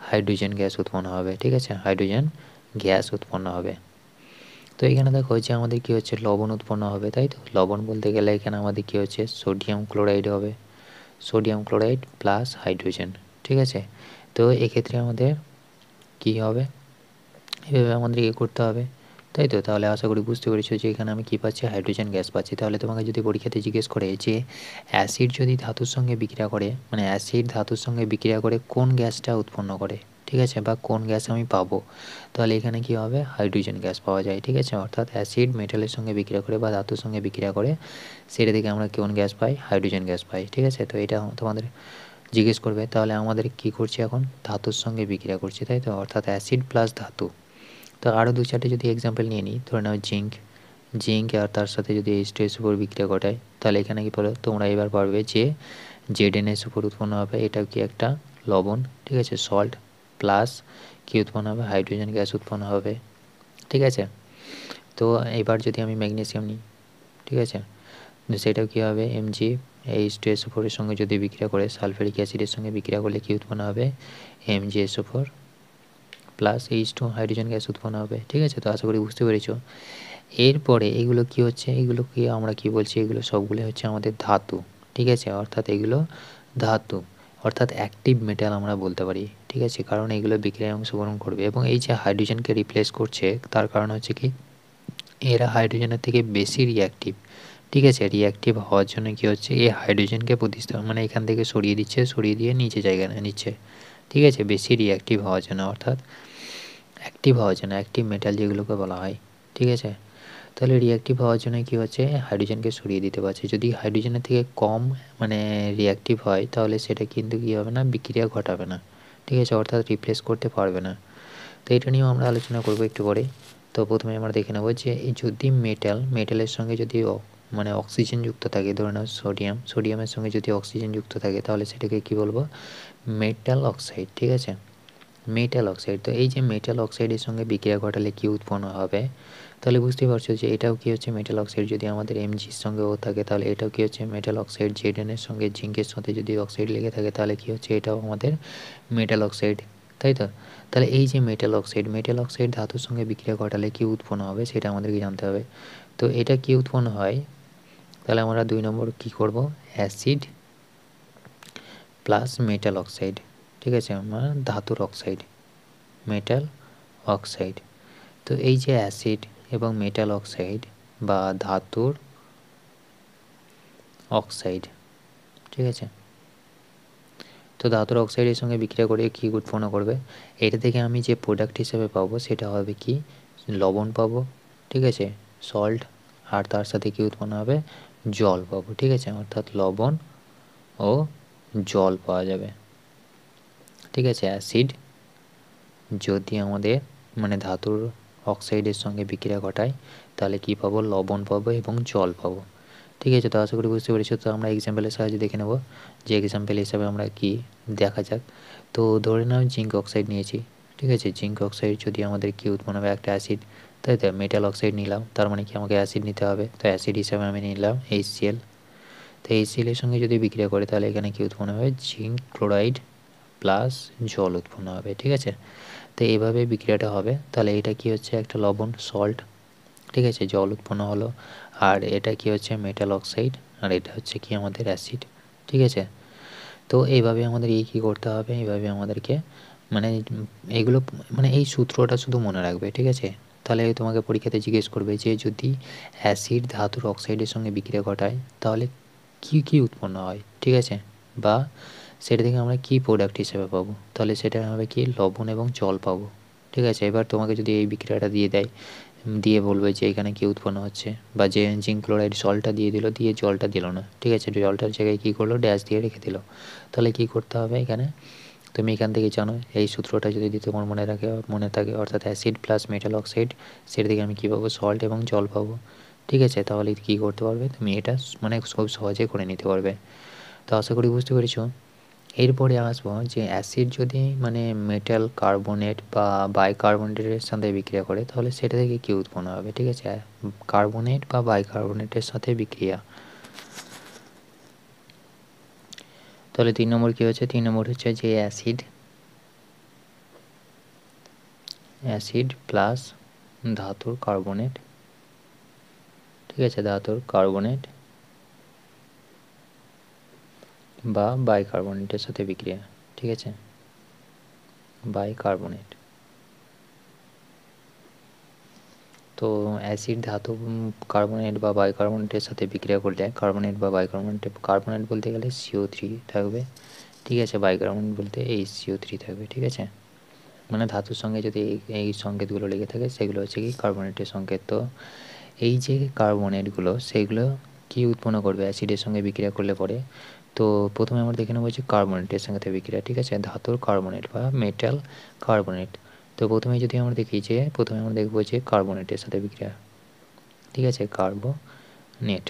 হাইড্রোজেন গ্যাস উৎপন্ন হবে, ঠিক আছে, হাইড্রোজেন গ্যাস উৎপন্ন হবে। তো এখানে দেখো যে আমাদের কী হচ্ছে, লবণ উৎপন্ন হবে, তাই তো। লবণ বলতে গেলে এখানে আমাদের কী হচ্ছে, সোডিয়াম ক্লোরাইড হবে, সোডিয়াম ক্লোরাইড প্লাস হাইড্রোজেন, ঠিক আছে। তো এক্ষেত্রে আমাদের কী হবে, এভাবে আমাদের কী করতে হবে, তাই তো? তাহলে আশা করি বুঝতে পেরেছো যে এখানে আমি কী পাচ্ছি, হাইড্রোজেন গ্যাস পাচ্ছি। তাহলে তোমাকে যদি পরীক্ষাতে জিজ্ঞেস করে যে অ্যাসিড যদি ধাতুর সঙ্গে বিক্রিয়া করে, মানে অ্যাসিড ধাতুর সঙ্গে বিক্রিয়া করে কোন গ্যাসটা উৎপন্ন করে, ঠিক আছে, বা কোন গ্যাস আমি পাবো, তাহলে এখানে কী হবে, হাইড্রোজেন গ্যাস পাওয়া যায়, ঠিক আছে। অর্থাৎ অ্যাসিড মেটালের সঙ্গে বিক্রিয়া করে বা ধাতুর সঙ্গে বিক্রিয়া করে সেটা থেকে আমরা কোন গ্যাস পাই, হাইড্রোজেন গ্যাস পাই, ঠিক আছে। তো এটা তোমাদের জিজ্ঞেস করবে। তাহলে আমাদের কী করছি এখন, ধাতুর সঙ্গে বিক্রিয়া করছি, তাই তো, অর্থাৎ অ্যাসিড প্লাস ধাতু। তো আরও 2-4টে যদি এক্সাম্পল নিয়ে নিই, ধরে নাও জিঙ্ক আর তার সাথে যদি H2SO4 বিক্রিয়া ঘটায়, তাহলে এখানে কি বলো, তোমরা এবার পারবে যে ZnSO4 উৎপন্ন হবে, এটাও কি একটা লবণ, ঠিক আছে, সল্ট, প্লাস কি উৎপন্ন হবে, হাইড্রোজেন গ্যাস উৎপন্ন হবে, ঠিক আছে। তো এবার যদি আমি ম্যাগনেসিয়াম নিই, ঠিক আছে, সেটাও কী হবে, Mg H2SO4 এর সঙ্গে যদি বিক্রিয়া করে সালফারিক অ্যাসিডের সঙ্গে বিক্রিয়া করলে কী উৎপন্ন হবে, MgSO4 plus H2 hydrogen gas উৎপন্ন হবে, ঠিক আছে। তো আশা করি বুঝতে পেরেছো। এরপরে এগুলো কি হচ্ছে, এগুলোকে আমরা কি বলছি, এগুলো সবগুলো হচ্ছে আমাদের ধাতু, ঠিক আছে। অর্থাৎ এগুলো ধাতু, অর্থাৎ অ্যাক্টিভ মেটাল আমরা বলতে পারি, ঠিক আছে, কারণ এগুলো বিক্রিয়ায় অংশগ্রহণ করবে এবং এই যে হাইড্রোজেনকে রিপ্লেস করছে তার কারণ হচ্ছে কি, এরা হাইড্রোজেনের থেকে বেশি রিঅ্যাক্টিভ, ঠিক আছে। রিঅ্যাক্টিভ হওয়ার জন্য কী হচ্ছে, এই হাইড্রোজেনকে প্রতিস্থাপন, মানে এখান থেকে সরিয়ে দিচ্ছে, সরিয়ে দিয়ে নিচে জায়গা নিচ্ছে, ঠিক আছে, বেশি রিঅ্যাক্টিভ হওয়ার জন্য, অর্থাৎ অ্যাক্টিভ হওয়ার জন্য, অ্যাক্টিভ মেটাল যেগুলোকে বলা হয়, ঠিক আছে। তাহলে রিঅ্যাক্টিভ হওয়ার জন্য কী হচ্ছে, হাইড্রোজেনকে সরিয়ে দিতে পারছে। যদি হাইড্রোজেনের থেকে কম মানে রিঅ্যাক্টিভ হয় তাহলে সেটা কিন্তু কী হবে না, বিক্রিয়া ঘটাবে না, ঠিক আছে, অর্থাৎ রিপ্লেস করতে পারবে না। তো এটা নিয়েও আমরা আলোচনা করবো একটু পরে। তো প্রথমে আমরা দেখে নেব যে যদি মেটালের সঙ্গে যদি মানে অক্সিজেন যুক্ত থাকে, ধরে নাও সোডিয়ামের সঙ্গে যদি অক্সিজেন যুক্ত থাকে তাহলে সেটাকে কী বলবো, মেটাল অক্সাইড, ঠিক আছে, মেটাল অক্সাইড। তো এই যে মেটাল অক্সাইডের সঙ্গে বিক্রিয়া ঘটালে কী উৎপন্ন হবে, তাহলে বুঝতেই পারছো যে এটাও কী হচ্ছে, মেটাল অক্সাইড। যদি আমাদের Mgর সঙ্গে ও থাকে তাহলে এটাও কী হচ্ছে, মেটাল অক্সাইড। Zn এর সঙ্গে জিঙ্কের সাথে যদি অক্সাইড লেগে থাকে তাহলে কী হচ্ছে, এটাও আমাদের মেটাল অক্সাইড, তাই তো। তাহলে এই যে মেটাল অক্সাইড ধাতুর সঙ্গে বিক্রিয়া ঘটালে কী উৎপন্ন হবে সেটা আমাদেরকে জানতে হবে। তো এটা কী উৎপন্ন হয়, তাহলে আমরা 2 নম্বর কী করব, অ্যাসিড প্লাস মেটাল অক্সাইড, ঠিক আছে, আমরা ধাতুর অক্সাইড, মেটাল অক্সাইড। তো এই যে অ্যাসিড এবং মেটাল অক্সাইড বা ধাতুর অক্সাইড, ঠিক আছে। তো ধাতুর অক্সাইডের সঙ্গে বিক্রিয়া করে কী উৎপন্ন করবে, এটা থেকে আমি যে প্রোডাক্ট হিসেবে পাবো সেটা হবে কি, লবণ পাবো, ঠিক আছে, সল্ট, আর তার সাথে কী উৎপন্ন হবে, জল পাবো, ঠিক আছে, অর্থাৎ লবণ ও জল পাওয়া যাবে, ঠিক আছে। অ্যাসিড যদি আমাদের মানে ধাতুর অক্সাইডের সঙ্গে বিক্রিয়া ঘটায় তাহলে কী পাবো, লবণ পাবো এবং জল পাবো, ঠিক আছে। তো আশা করি বুঝতে পেরেছো। তো আমরা এক্সাম্পলের সাহায্যে দেখে নেব যে এক্সাম্পল হিসাবে আমরা কি দেখা যাক। তো ধরে নাও জিঙ্ক অক্সাইড নিয়েছি, ঠিক আছে। জিঙ্ক অক্সাইড যদি আমাদের কী উৎপন্ন হবে, একটা অ্যাসিড, তাই তো। মেটাল অক্সাইড নিলাম, তার মানে কি আমাকে অ্যাসিড নিতে হবে, তো অ্যাসিড হিসাবে আমি নিলাম HCl। তো HCl এর সঙ্গে যদি বিক্রিয়া করে তাহলে এখানে কী উৎপন্ন হবে, জিঙ্ক ক্লোরাইড প্লাস জল উৎপন্ন হবে, ঠিক আছে। তো এইভাবে বিক্রিয়াটা হবে। তাহলে এটা কি হচ্ছে, একটা লবণ, সল্ট, ঠিক আছে, জল উৎপন্ন হলো। আর এটা কি হচ্ছে, মেটাল অক্সাইড, আর এটা হচ্ছে কি আমাদের অ্যাসিড, ঠিক আছে। তো এইভাবে আমাদের কী করতে হবে, এইভাবে আমাদেরকে মানে এগুলো মানে এই সূত্রটা শুধু মনে রাখবে, ঠিক আছে। তাহলে তোমাকে পরীক্ষাতে জিজ্ঞেস করবে যে যদি অ্যাসিড ধাতুর অক্সাইডের সঙ্গে বিক্রিয়া ঘটায় তাহলে কী কী উৎপন্ন হয়, ঠিক আছে, বা সেটা থেকে আমরা কী প্রোডাক্ট হিসেবে পাবো, তাহলে সেটা হবে কি, লবণ এবং জল পাবো, ঠিক আছে। এবার তোমাকে যদি এই বিক্রিয়াটা দিয়ে দেয়, দিয়ে বলবে যে এখানে কী উৎপন্ন হচ্ছে, বা যে জিঙ্ক ক্লোরাইড সল্টটা দিয়ে দিল, দিয়ে জলটা দিল না, ঠিক আছে, জলটার জায়গায় কী করলো, ড্যাশ দিয়ে রেখে দিল। তাহলে কী করতে হবে, এখানে তুমি এখান থেকে জানো এই সূত্রটা যদি তোমার মনে থাকে, অর্থাৎ অ্যাসিড প্লাস মেটাল অক্সাইড, সেটা থেকে আমি কী পাবো, সল্ট এবং জল পাবো, ঠিক আছে। তাহলে কী করতে পারবে তুমি, এটা মানে খুব সহজে করে নিতে পারবে। তো আশা করি বুঝতে পেরেছো। এরপরে আসবো যে অ্যাসিড যদি মানে মেটাল কার্বনেট বা বাইকার্বনেটের সাথে বিক্রিয়া করে তাহলে সেটা থেকে কী উৎপন্ন হবে, ঠিক আছে, কার্বনেট বা বাইকার্বনেটের সাথে বিক্রিয়া। তাহলে 3 নম্বর কী হচ্ছে, 3 নম্বর হচ্ছে যে অ্যাসিড প্লাস ধাতুর কার্বনেট, ঠিক আছে, ধাতুর কার্বনেট বা বাইকার্বনেটের সাথে বিক্রিয়া, ঠিক আছে, বাইকার্বনেট। তো অ্যাসিড ধাতব কার্বনেট বা বাইকার্বনেটের সাথে বিক্রিয়া করলে কার্বনেট বা বাইকার্বনেট, কার্বনেট বলতে গেলে CO3 থাকবে, ঠিক আছে, বাইকার্বনেট বলতে HCO3 থাকবে, ঠিক আছে। মানে ধাতুর সঙ্গে যদি এই সংকেতগুলো লেগে থাকে সেগুলো হচ্ছে কি কার্বনেটের সংকেত। তো এই যে কার্বনেটগুলো সেগুলো কি উৎপন্ন করবে অ্যাসিডের সঙ্গে বিক্রিয়া করলে পরে। তো প্রথমে আমরা দেখে নেবো যে কার্বনেটের সঙ্গে বিক্রিয়া, ঠিক আছে, ধাতুর কার্বনেট বা মেটাল কার্বনেট। তো প্রথমে যদি আমরা দেখি যে প্রথমে আমরা দেখবো যে কার্বনেটের সাথে বিক্রিয়া, ঠিক আছে, কার্বনেট।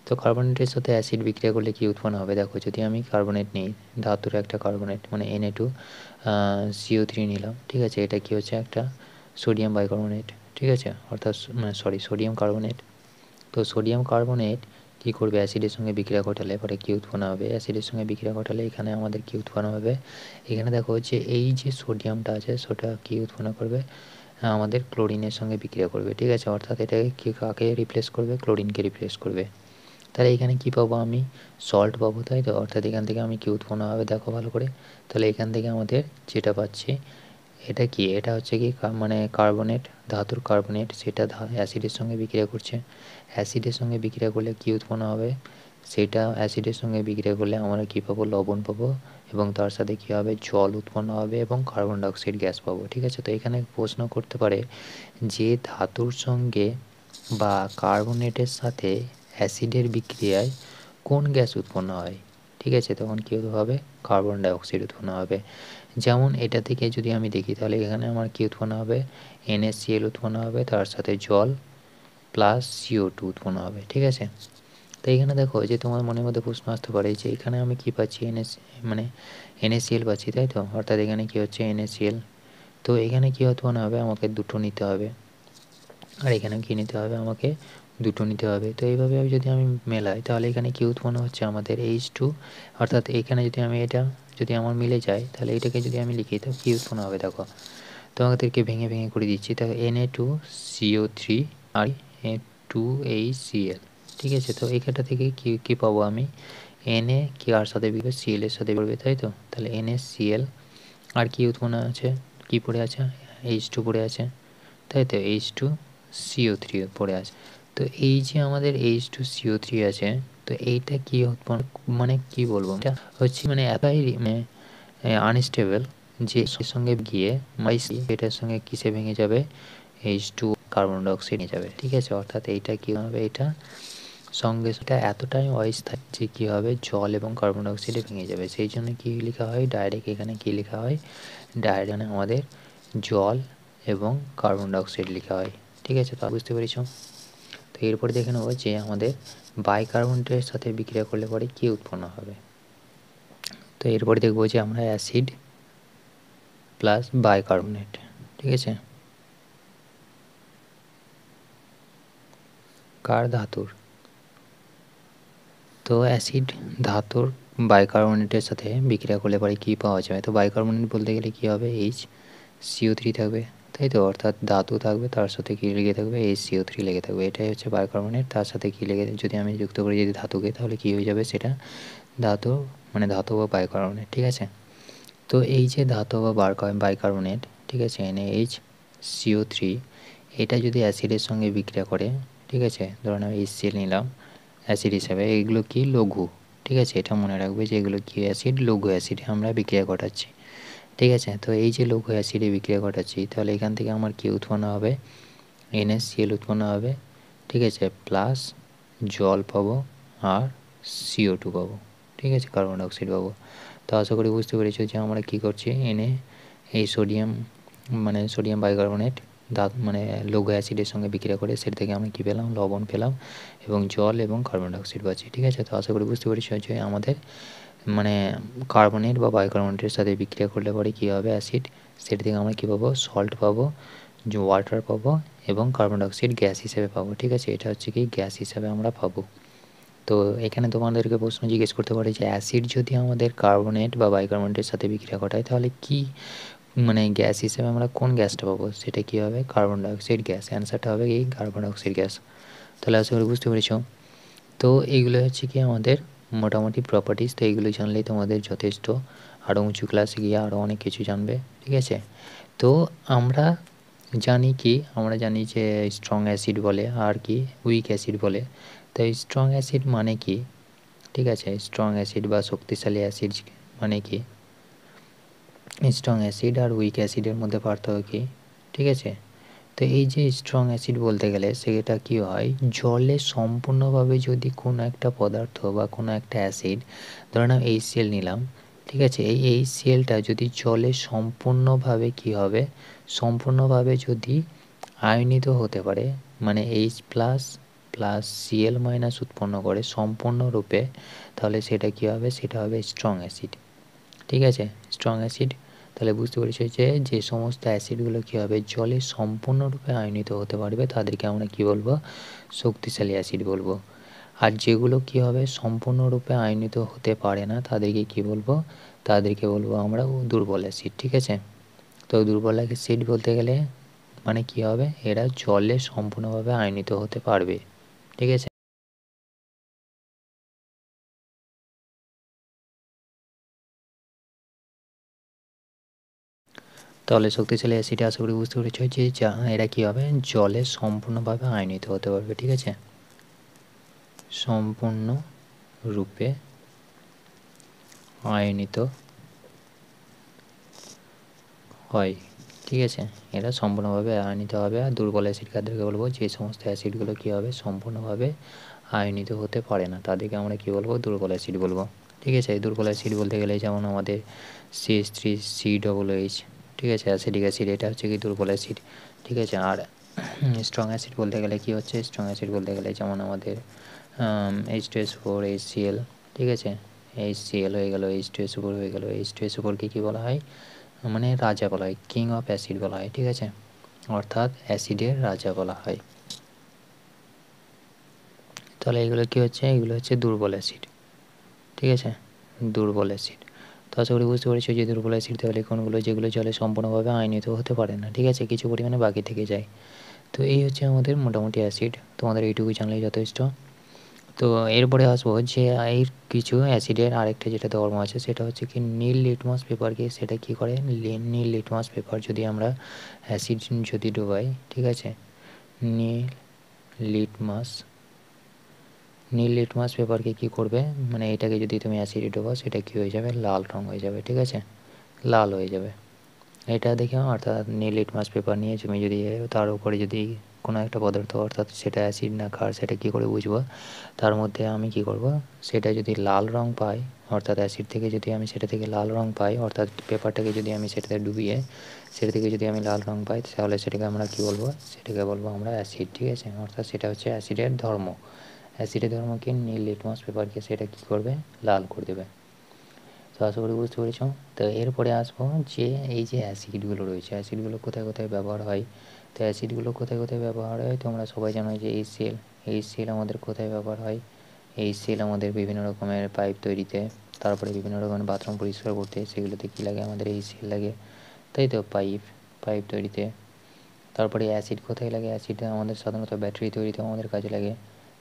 তো কার্বনেটের সাথে অ্যাসিড বিক্রিয়া করলে কি উৎপন্ন হবে দেখো, যদি আমি কার্বনেট নিই, ধাতুর একটা কার্বনেট মানে Na2CO3 নিলাম, ঠিক আছে, এটা কি হচ্ছে একটা সোডিয়াম বাইকার্বনেট, ঠিক আছে, অর্থাৎ সোডিয়াম কার্বনেট। তো সোডিয়াম কার্বনেট কী করবে অ্যাসিডের সঙ্গে বিক্রিয়া ঘটালে পরে কী উৎপন্ন হবে, অ্যাসিডের সঙ্গে বিক্রিয়া ঘটালে এখানে আমাদের কী উৎপন্ন হবে, এখানে দেখো যে এই যে সোডিয়ামটা আছে সেটা কী উৎপন্ন করবে, আমাদের ক্লোরিনের সঙ্গে বিক্রিয়া করবে, ঠিক আছে, অর্থাৎ এটাকে কী কাকে রিপ্লেস করবে, ক্লোরিনকে রিপ্লেস করবে। তাহলে এখানে কী পাবো আমি, সল্ট পাবো, তাই তো, অর্থাৎ এখান থেকে আমি কী উৎপন্ন হবে দেখো ভালো করে। তাহলে এখান থেকে আমাদের যেটা পাচ্ছি এটা কি, এটা হচ্ছে কি মানে কার্বনেট, ধাতুর কার্বনেট, সেটা অ্যাসিডের সঙ্গে বিক্রিয়া করছে। অ্যাসিডের সঙ্গে বিক্রিয়া করলে কী উৎপন্ন হবে, সেটা অ্যাসিডের সঙ্গে বিক্রিয়া করলে আমরা কী পাবো, লবণ পাবো, এবং তার সাথে কী হবে, জল উৎপন্ন হবে এবং কার্বন ডাইঅক্সাইড গ্যাস পাবো, ঠিক আছে। তো এখানে প্রশ্ন করতে পারে যে ধাতুর সঙ্গে বা কার্বনেটের সাথে অ্যাসিডের বিক্রিয়ায় কোন গ্যাস উৎপন্ন হয়, ঠিক আছে, তখন কী হবে, কার্বন ডাইঅক্সাইড উৎপন্ন হবে। যেমন এটা থেকে যদি আমি দেখি তাহলে এখানে আমার কী উৎপন্ন হবে, NaCl উৎপন্ন হবে, তার সাথে জল প্লাস CO2 উৎপন্ন হবে, ঠিক আছে। তো এখানে দেখো যে তোমার মনের মধ্যে প্রশ্ন আসতে পারে যে এখানে আমি কী পাচ্ছি, মানে NaCl পাচ্ছি, তাই তো, অর্থাৎ এখানে কী হচ্ছে NaCl। তো এখানে কী উৎপন্ন হবে, আমাকে দুটো নিতে হবে, আর এখানে কী নিতে হবে, আমাকে দুটো নিতে হবে। তো এইভাবে যদি আমি মেলাই তাহলে এখানে কী উৎপন্ন হচ্ছে, আমাদের H2, অর্থাৎ এখানে যদি আমি এটা যদি আমার মিলে যায় তাহলে এটাকে যদি আমি লিখি তো কী উৎপন্ন হবে দেখো। তো আমাদেরকে ভেঙে ভেঙে করে দিচ্ছি, তাহলে Na2CO3 আর Na2HCl, ঠিক আছে। তো এখানটা থেকে কী কী পাবো আমি, Na কি আর সাথে বিকবে, Cl এর সাথে পড়বে, তাই তো। তাহলে NaCl আর কি উৎপন্ন আছে, কি পড়ে আছে, H2 পড়ে আছে, তাই তো, H2CO3 পড়ে আছে। তো এই যে আমাদের H2CO3 আছে, তো এইটা কি উৎপন্ন মানে কি বলবো, এটা হচ্ছে মানে এতটাই আনস্টেবল যে সঙ্গে গিয়ে এটার সঙ্গে কিসে ভেঙে যাবে, H2 কার্বন ডাইঅক্সাইড নিয়ে যাবে, ঠিক আছে। অর্থাৎ এইটা কী হবে, এটা সঙ্গে এটা এতটাই অস্থায়ী যে কী হবে, জল এবং কার্বন ডাইঅক্সাইডে ভেঙে যাবে। সেই জন্য কী লেখা হয় ডাইরেক্ট, এখানে কী লেখা হয় ডাইরেক্ট আমাদের জল এবং কার্বন ডাইঅক্সাইড লেখা হয়, ঠিক আছে। তো বুঝতে পেরেছ। তো এরপরে দেখে নেব যে আমাদের বাইকার্বনেটের সাথে বিক্রিয়া করলে পরে কী উৎপন্ন হবে। তো এরপরে দেখব যে আমরা অ্যাসিড প্লাস বাইকার্বনেট, ঠিক আছে, কার, ধাতুর। তো অ্যাসিড ধাতুর বাইকার্বনেটের সাথে বিক্রিয়া করলে পরে কী পাওয়া যায়, তো বাইকার্বনেট বলতে গেলে কী হবে, HCO3 থাকবে, তাই তো, অর্থাৎ ধাতু থাকবে তার সাথে কী লেগে থাকবে, HCO3 লেগে থাকবে, এটাই হচ্ছে বাইকার্বনেট। তার সাথে কী লেগে যদি আমি যুক্ত করি যদি ধাতুকে, তাহলে কী হয়ে যাবে, সেটা ধাতু মানে ধাতু বা বাইকার্বনেট, ঠিক আছে। তো এই যে ধাতু বা বাইকার্বনেট, ঠিক আছে, NaHCO3, এটা যদি অ্যাসিডের সঙ্গে বিক্রিয়া করে, ঠিক আছে, ধরুন আমি HCl নিলাম অ্যাসিড হিসাবে, এগুলো কি লঘু, ঠিক আছে, এটা মনে রাখবে যে এগুলো কি অ্যাসিড, লঘু অ্যাসিডে আমরা বিক্রিয়া ঘটাচ্ছি, ঠিক আছে। তো এই যে লঘু অ্যাসিডে বিক্রিয়া ঘটাচ্ছি তাহলে এখান থেকে আমার কি উৎপন্ন হবে, NaCl উৎপন্ন হবে, ঠিক আছে, প্লাস জল পাবো আর CO2 পাবো, ঠিক আছে, কার্বন ডাইঅক্সাইড পাবো। তো আশা করি বুঝতে পেরেছো যে আমরা কী করছি, এই সোডিয়াম মানে সোডিয়াম বাইকার্বনেট মানে লঘু অ্যাসিডের সঙ্গে বিক্রিয়া করে সেটা থেকে আমি কী পেলাম, লবণ পেলাম এবং জল এবং কার্বন ডাইঅক্সাইড পাচ্ছি, ঠিক আছে। তো আশা করি বুঝতে পেরেছো যে আমাদের মানে কার্বনেট বা বাইকার্বনেটের সাথে বিক্রিয়া করলে পরে কী হবে, অ্যাসিড, সেটা থেকে আমরা কী পাবো, সল্ট পাবো, যে ওয়াটার পাবো এবং কার্বন ডাইঅক্সাইড গ্যাস হিসেবে পাবো, ঠিক আছে। এটা হচ্ছে কি গ্যাস হিসেবে আমরা পাবো। তো এখানে তোমাদেরকে প্রশ্ন জিজ্ঞেস করতে পারে যে অ্যাসিড যদি আমাদের কার্বনেট বা বাইকার্বনেটের সাথে বিক্রিয়া ঘটায় তাহলে কি মানে গ্যাস হিসেবে আমরা কোন গ্যাসটা পাবো, সেটা কী হবে, কার্বন ডাইঅক্সাইড গ্যাস। অ্যান্সারটা হবে এই কার্বন ডাইঅক্সাইড গ্যাস। তাহলে আশা করি বুঝতে পেরেছ। তো এইগুলো হচ্ছে কি আমাদের মোটামুটি প্রপার্টিস। তো এইগুলো জানলেই তোমাদের যথেষ্ট, আরও উঁচু ক্লাসে গিয়ে আরও অনেক কিছু জানবে, ঠিক আছে। তো আমরা জানি কি আমরা জানি যে স্ট্রং অ্যাসিড বলে আর কি উইক অ্যাসিড বলে। তো স্ট্রং অ্যাসিড মানে কি, ঠিক আছে, স্ট্রং অ্যাসিড বা শক্তিশালী অ্যাসিড মানে কি, স্ট্রং অ্যাসিড আর উইক অ্যাসিডের মধ্যে পার্থক্য কী, ঠিক আছে। তো এই যে স্ট্রং অ্যাসিড বলতে গেলে সেটা কী হয়, জলে সম্পূর্ণভাবে যদি কোনো একটা পদার্থ বা কোনো একটা অ্যাসিড, ধরে নাও HCl নিলাম, ঠিক আছে, এই HClটা যদি জলে সম্পূর্ণভাবে কী হবে, সম্পূর্ণভাবে যদি আয়নিত হতে পারে, মানে H plus plus Cl minus উৎপন্ন করে সম্পূর্ণরূপে, তাহলে সেটা কী হবে, সেটা হবে স্ট্রং অ্যাসিড, ঠিক আছে। স্ট্রং অ্যাসিড, তাহলে বুঝতে পেরেছি যে যে সমস্ত অ্যাসিডগুলো কী হবে জলে সম্পূর্ণরূপে আয়নিত হতে পারবে তাদেরকে আমরা কী বলবো, শক্তিশালী অ্যাসিড বলবো। আর যেগুলো কী হবে সম্পূর্ণরূপে আয়নিত হতে পারে না তাদেরকে কী বলবো, তাদেরকে বলবো আমরা দুর্বল অ্যাসিড, ঠিক আছে। তো দুর্বল অ্যাসিড বলতে গেলে মানে কী হবে, এরা জলে সম্পূর্ণভাবে আয়নিত হতে পারবে, ঠিক আছে। তাহলে শক্তিশালী অ্যাসিড আশা করি বুঝতে পেরেছ যে এরা কী হবে জলে সম্পূর্ণভাবে আয়নিত হতে পারবে, ঠিক আছে, সম্পূর্ণ রূপে আয়নিত হয়, ঠিক আছে। এরা সম্পূর্ণভাবে আয়নিত হবে। আর দুর্বল অ্যাসিড কাদেরকে বলবো, যে সমস্ত অ্যাসিডগুলো কী হবে সম্পূর্ণভাবে আয়নিত হতে পারে না তাদেরকে আমরা কী বলবো, দুর্বল অ্যাসিড বলবো, ঠিক আছে। এই দুর্বল অ্যাসিড বলতে গেলে যেমন আমাদের CH3COOH, ঠিক আছে, অ্যাসিডিক অ্যাসিড, এটা হচ্ছে কি দুর্বল অ্যাসিড, ঠিক আছে। আর স্ট্রং অ্যাসিড বলতে গেলে কী হচ্ছে, স্ট্রং অ্যাসিড বলতে গেলে যেমন আমাদের H2SO4 HCl, ঠিক আছে, HCl হয়ে গেল, H2SO4 হয়ে গেল, H2SO4কে কী বলা হয়, মানে রাজা বলা হয়, কিং অফ অ্যাসিড বলা হয়, ঠিক আছে, অর্থাৎ অ্যাসিডের রাজা বলা হয়। তাহলে এগুলো কী হচ্ছে, এগুলো হচ্ছে দুর্বল অ্যাসিড, ঠিক আছে, দুর্বল অ্যাসিড। তো আশা করি বুঝতে পেরেছি যে দুর্বল অ্যাসিড তাহলে কোনগুলো, যেগুলো জলে সম্পূর্ণভাবে আয়নিত হতে পারে না, ঠিক আছে, কিছু পরিমাণে বাকি থেকে যায়। তো এই হচ্ছে আমাদের মোটামুটি অ্যাসিড, তোমাদের এইটুকু জানলেই যথেষ্ট। তো এরপরে আসবো যে এর কিছু অ্যাসিডের আরেকটা যেটা ধর্ম আছে সেটা হচ্ছে কি নীল লিটমাস পেপারকে, সেটা কী করে, নীল লিটমাস পেপার যদি আমরা অ্যাসিড যদি ডুবাই, ঠিক আছে, নীল লিটমাস নীল লিটমাস পেপারকে কী করবে, মানে এটাকে যদি তুমি অ্যাসিডে ডোবাও সেটা কী হয়ে যাবে, লাল রঙ হয়ে যাবে, ঠিক আছে, লাল হয়ে যাবে। এটা দেখে অর্থাৎ নীল লিটমাস পেপার নিয়ে তুমি যদি তার উপরে যদি কোনো একটা পদার্থ অর্থাৎ সেটা অ্যাসিড না ক্ষার সেটা কী করে বুঝবো, তার মধ্যে আমি কী করব, সেটা যদি লাল রঙ পাই, অর্থাৎ অ্যাসিড থেকে যদি আমি সেটা থেকে লাল রঙ পাই, অর্থাৎ পেপারটাকে যদি আমি সেটাতে ডুবিয়ে সেটা থেকে যদি আমি লাল রঙ পাই তাহলে সেটাকে আমরা কী বলবো, সেটাকে বলবো আমরা অ্যাসিড, ঠিক আছে, অর্থাৎ সেটা হচ্ছে অ্যাসিডের ধর্ম। অ্যাসিডের ধর্মকে নীল লিটমাস পেপারকে সেটা কী করবে, লাল করে দেবে। তো আশা করি বুঝতে পেরেছ। তো এরপরে আসবো যে এই যে অ্যাসিডগুলো রয়েছে, অ্যাসিডগুলো কোথায় কোথায় ব্যবহার হয়। তো অ্যাসিডগুলো কোথায় কোথায় ব্যবহার হয় তোমরা সবাই জানো যে HCl আমাদের কোথায় ব্যবহার হয়, HCl আমাদের বিভিন্ন রকমের পাইপ তৈরিতে, তারপরে বিভিন্ন রকমের বাথরুম পরিষ্কার করতে সেগুলোতে কী লাগে, আমাদের HCl লাগে, তাই তো, পাইপ পাইপ তৈরিতে। তারপরে অ্যাসিড কোথায় লাগে, অ্যাসিড আমাদের সাধারণত ব্যাটারি তৈরিতেও আমাদের কাজে লাগে,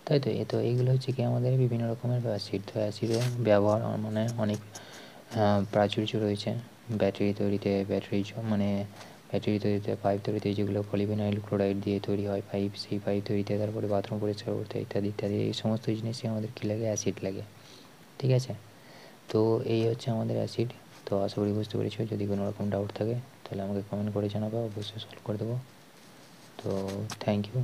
তাই তো। তো এইগুলো হচ্ছে কি আমাদের বিভিন্ন রকমের অ্যাসিড। তো অ্যাসিডের ব্যবহার মানে অনেক প্রাচুর্য রয়েছে ব্যাটারি তৈরিতে, মানে ব্যাটারি তৈরিতে, পাইপ তৈরিতে, যেগুলো পলিভিনাইল ক্লোরাইড দিয়ে তৈরি হয় পাইপ, সেই পাইপ তৈরিতে, তারপরে বাথরুম পরিষ্কার করতে ইত্যাদি ইত্যাদি, এই সমস্ত জিনিসে আমাদের কী লাগে, অ্যাসিড লাগে, ঠিক আছে। তো এই হচ্ছে আমাদের অ্যাসিড। তো আশা করি বুঝতে পেরেছো, যদি কোনো রকম ডাউট থাকে তাহলে আমাকে কমেন্ট করে জানাবো, অবশ্যই সলভ করে দেবো। তো থ্যাংক ইউ।